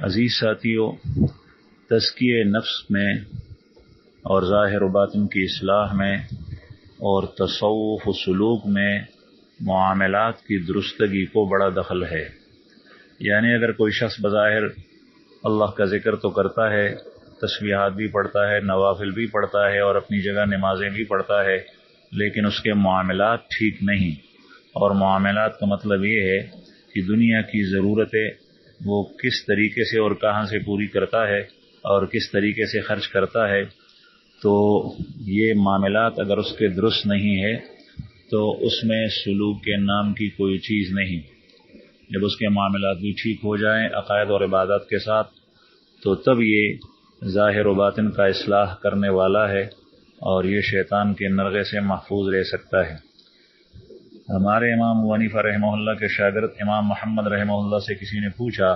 عزیز ساتھیو، تزکیہ نفس میں اور ظاہر و باطن کی اصلاح میں اور تصوف و سلوک میں معاملات کی درستگی کو بڑا دخل ہے۔ یعنی اگر کوئی شخص بظاہر اللہ کا ذکر تو کرتا ہے، تسبیحات بھی پڑھتا ہے، نوافل بھی پڑھتا ہے اور اپنی جگہ نمازیں بھی پڑھتا ہے، لیکن اس کے معاملات ٹھیک نہیں۔ اور معاملات کا مطلب یہ ہے کہ دنیا کی ضرورتیں وہ کس طریقے سے اور کہاں سے پوری کرتا ہے اور کس طریقے سے خرچ کرتا ہے، تو یہ معاملات اگر اس کے درست نہیں ہے تو اس میں سلوک کے نام کی کوئی چیز نہیں۔ جب اس کے معاملات بھی ٹھیک ہو جائیں عقائد اور عبادات کے ساتھ، تو تب یہ ظاہر و باطن کا اصلاح کرنے والا ہے اور یہ شیطان کے نرغے سے محفوظ رہ سکتا ہے۔ ہمارے امام ابو حنیفہ رحمہ اللہ کے شاگرد امام محمد رحمہ اللہ سے کسی نے پوچھا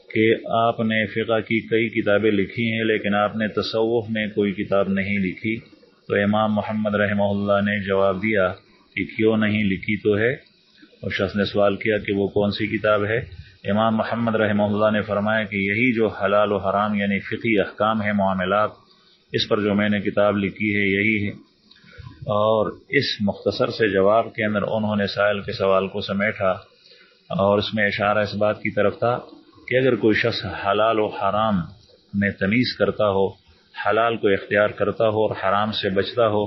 کہ آپ نے فقہ کی کئی کتابیں لکھی ہیں لیکن آپ نے تصوف میں کوئی کتاب نہیں لکھی، تو امام محمد رحمہ اللہ نے جواب دیا کہ کیوں نہیں لکھی تو ہے۔ اور شخص نے سوال کیا کہ وہ کون سی کتاب ہے؟ امام محمد رحمہ اللہ نے فرمایا کہ یہی جو حلال و حرام یعنی فقہی احکام ہے، معاملات، اس پر جو میں نے کتاب لکھی ہے یہی ہے۔ اور اس مختصر سے جواب کے اندر انہوں نے سائل کے سوال کو سمیٹا اور اس میں اشارہ اس بات کی طرف تھا کہ اگر کوئی شخص حلال و حرام میں تمیز کرتا ہو، حلال کو اختیار کرتا ہو اور حرام سے بچتا ہو،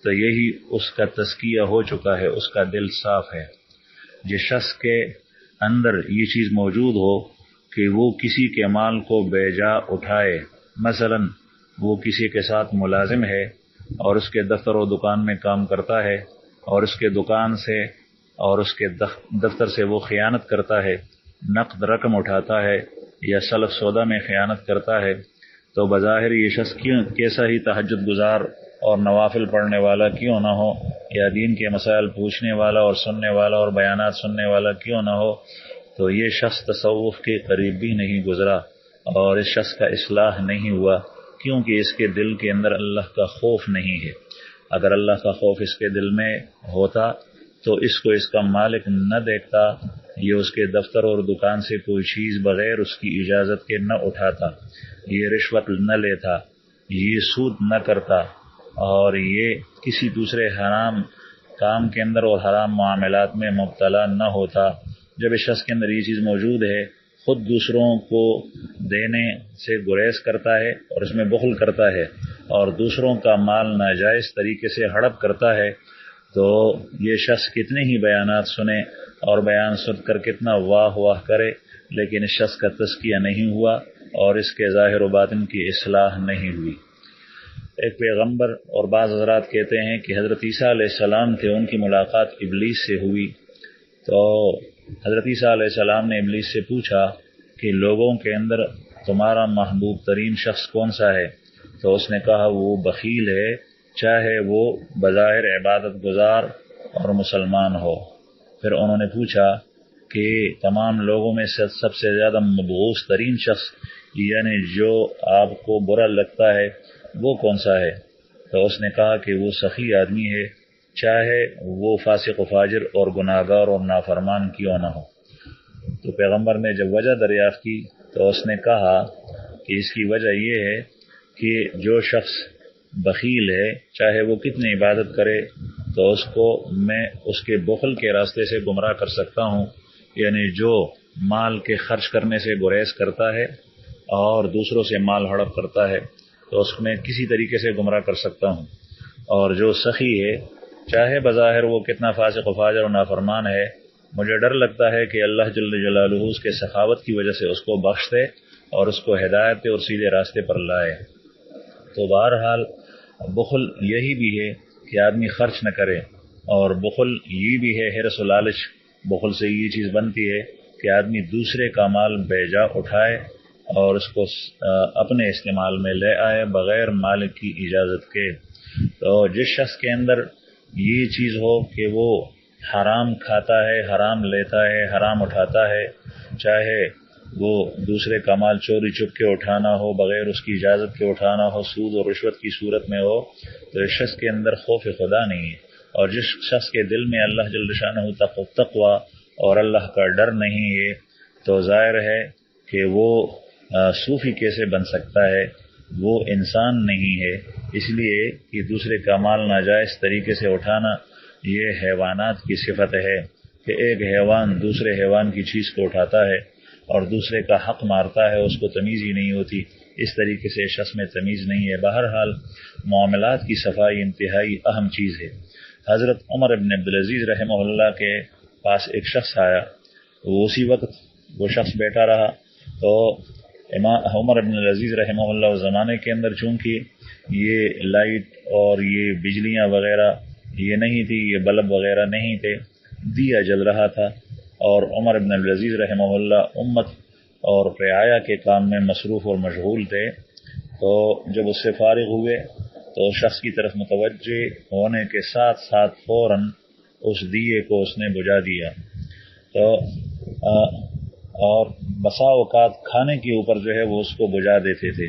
تو یہی اس کا تزکیہ ہو چکا ہے، اس کا دل صاف ہے۔ جس شخص کے اندر یہ چیز موجود ہو کہ وہ کسی کے مال کو بے جا اٹھائے، مثلا وہ کسی کے ساتھ ملازم ہے اور اس کے دفتر و دکان میں کام کرتا ہے اور اس کے دکان سے اور اس کے دفتر سے وہ خیانت کرتا ہے، نقد رقم اٹھاتا ہے یا سلف سودا میں خیانت کرتا ہے، تو بظاہر یہ شخص کیسا ہی تہجد گزار اور نوافل پڑھنے والا کیوں نہ ہو، یا دین کے مسائل پوچھنے والا اور سننے والا اور بیانات سننے والا کیوں نہ ہو، تو یہ شخص تصوف کے قریب بھی نہیں گزرا اور اس شخص کا اصلاح نہیں ہوا، کیونکہ اس کے دل کے اندر اللہ کا خوف نہیں ہے۔ اگر اللہ کا خوف اس کے دل میں ہوتا تو اس کو اس کا مالک نہ دیکھتا، یہ اس کے دفتر اور دکان سے کوئی چیز بغیر اس کی اجازت کے نہ اٹھاتا، یہ رشوت نہ لیتا، یہ سود نہ کرتا اور یہ کسی دوسرے حرام کام کے اندر اور حرام معاملات میں مبتلا نہ ہوتا۔ جب اس شخص کے اندر یہ چیز موجود ہے، خود دوسروں کو دینے سے گریز کرتا ہے اور اس میں بخل کرتا ہے اور دوسروں کا مال ناجائز طریقے سے ہڑپ کرتا ہے، تو یہ شخص کتنے ہی بیانات سنے اور بیان سن کر کتنا واہ واہ کرے، لیکن اس شخص کا تزکیہ نہیں ہوا اور اس کے ظاہر و باطن کی اصلاح نہیں ہوئی۔ ایک پیغمبر اور بعض حضرات کہتے ہیں کہ حضرت عیسیٰ علیہ السلام تھے، ان کی ملاقات ابلیس سے ہوئی، تو حضرت عیسیٰ علیہ السلام نے ابلیس سے پوچھا کہ لوگوں کے اندر تمہارا محبوب ترین شخص کون سا ہے؟ تو اس نے کہا وہ بخیل ہے، چاہے وہ بظاہر عبادت گزار اور مسلمان ہو۔ پھر انہوں نے پوچھا کہ تمام لوگوں میں سے سب سے زیادہ مبغوث ترین شخص یعنی جو آپ کو برا لگتا ہے وہ کون سا ہے؟ تو اس نے کہا کہ وہ سخی آدمی ہے، چاہے وہ فاسق و فاجر اور گناہگار اور نافرمان کیوں نہ ہو۔ تو پیغمبر نے جب وجہ دریافت کی تو اس نے کہا کہ اس کی وجہ یہ ہے کہ جو شخص بخیل ہے، چاہے وہ کتنی عبادت کرے، تو اس کو میں اس کے بخل کے راستے سے گمراہ کر سکتا ہوں، یعنی جو مال کے خرچ کرنے سے گریز کرتا ہے اور دوسروں سے مال ہڑپ کرتا ہے تو اس میں کسی طریقے سے گمراہ کر سکتا ہوں، اور جو سخی ہے چاہے بظاہر وہ کتنا فاسق و فاجر و نافرمان ہے، مجھے ڈر لگتا ہے کہ اللہ جل جلالہ اس کے سخاوت کی وجہ سے اس کو بخش دے اور اس کو ہدایت اور سیدھے راستے پر لائے۔ تو بہرحال بخل یہی بھی ہے کہ آدمی خرچ نہ کرے، اور بخل یہ بھی ہے حرص و لالچ، بخل سے یہ چیز بنتی ہے کہ آدمی دوسرے کا مال بے جا اٹھائے اور اس کو اپنے استعمال میں لے آئے بغیر مالک کی اجازت کے۔ تو جس شخص کے اندر یہ چیز ہو کہ وہ حرام کھاتا ہے، حرام لیتا ہے، حرام اٹھاتا ہے، چاہے وہ دوسرے کا مال چوری چپ کے اٹھانا ہو، بغیر اس کی اجازت کے اٹھانا ہو، سود اور رشوت کی صورت میں ہو، تو اس شخص کے اندر خوف خدا نہیں ہے۔ اور جس شخص کے دل میں اللہ جل شانہ تقوی اور اللہ کا ڈر نہیں ہے، تو ظاہر ہے کہ وہ صوفی کیسے بن سکتا ہے، وہ انسان نہیں ہے، اس لیے کہ دوسرے کا مال ناجائز طریقے سے اٹھانا یہ حیوانات کی صفت ہے کہ ایک حیوان دوسرے حیوان کی چیز کو اٹھاتا ہے اور دوسرے کا حق مارتا ہے، اس کو تمیز ہی نہیں ہوتی، اس طریقے سے شخص میں تمیز نہیں ہے۔ بہرحال معاملات کی صفائی انتہائی اہم چیز ہے۔ حضرت عمر بن عبدالعزیز رحمہ اللہ کے پاس ایک شخص آیا، اسی وقت وہ شخص بیٹھا رہا تو امام عمر بن العزیز رحمہ اللہ زمانے کے اندر چونکہ یہ لائٹ اور یہ بجلیاں وغیرہ یہ نہیں تھی، یہ بلب وغیرہ نہیں تھے، دیا جل رہا تھا، اور عمر بن العزیز رحمہ اللہ امت اور رعایا کے کام میں مصروف اور مشغول تھے۔ تو جب اس سے فارغ ہوئے تو شخص کی طرف متوجہ ہونے کے ساتھ ساتھ فوراً اس دیے کو اس نے بجھا دیا۔ تو اور بسا اوقات کھانے کے اوپر جو ہے وہ اس کو بجھا دیتے تھے۔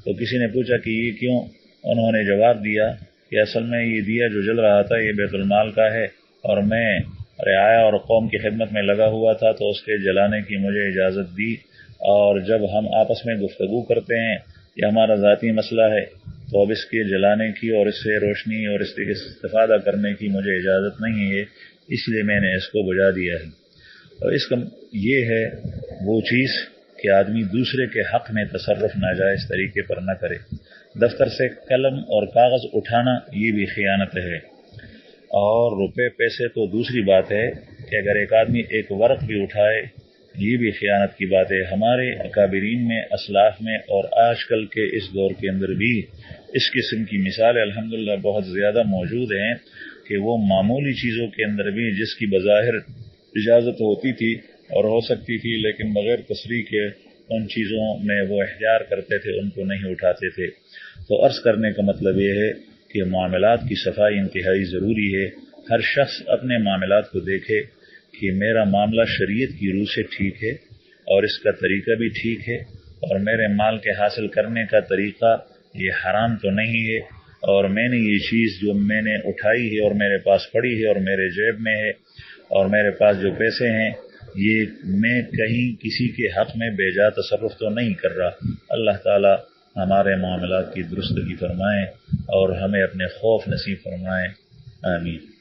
تو کسی نے پوچھا کہ یہ کیوں؟ انہوں نے جواب دیا کہ اصل میں یہ دیا جو جل رہا تھا یہ بیت المال کا ہے، اور میں رعایا اور قوم کی خدمت میں لگا ہوا تھا تو اس کے جلانے کی مجھے اجازت دی، اور جب ہم آپس میں گفتگو کرتے ہیں یہ ہمارا ذاتی مسئلہ ہے تو اب اس کے جلانے کی اور اس سے روشنی اور اس سے استفادہ کرنے کی مجھے اجازت نہیں ہے، اس لیے میں نے اس کو بجھا دیا ہے۔ اور اس کا یہ ہے وہ چیز کہ آدمی دوسرے کے حق میں تصرف ناجائز طریقے پر نہ کرے۔ دفتر سے قلم اور کاغذ اٹھانا یہ بھی خیانت ہے، اور روپے پیسے تو دوسری بات ہے کہ اگر ایک آدمی ایک ورق بھی اٹھائے یہ بھی خیانت کی بات ہے۔ ہمارے اکابرین میں، اسلاف میں، اور آج کل کے اس دور کے اندر بھی اس قسم کی مثالیں الحمدللہ بہت زیادہ موجود ہیں کہ وہ معمولی چیزوں کے اندر بھی جس کی بظاہر اجازت ہوتی تھی اور ہو سکتی تھی لیکن بغیر تصریح کے ان چیزوں میں وہ احجار کرتے تھے، ان کو نہیں اٹھاتے تھے۔ تو عرض کرنے کا مطلب یہ ہے کہ معاملات کی صفائی انتہائی ضروری ہے۔ ہر شخص اپنے معاملات کو دیکھے کہ میرا معاملہ شریعت کی روح سے ٹھیک ہے اور اس کا طریقہ بھی ٹھیک ہے، اور میرے مال کے حاصل کرنے کا طریقہ یہ حرام تو نہیں ہے، اور میں نے یہ چیز جو میں نے اٹھائی ہے اور میرے پاس پڑی ہے اور میرے جیب میں ہے اور میرے پاس جو پیسے ہیں یہ میں کہیں کسی کے حق میں بے جا تصرف تو نہیں کر رہا۔ اللہ تعالی ہمارے معاملات کی درستگی فرمائیں اور ہمیں اپنے خوف نصیب فرمائیں، آمین۔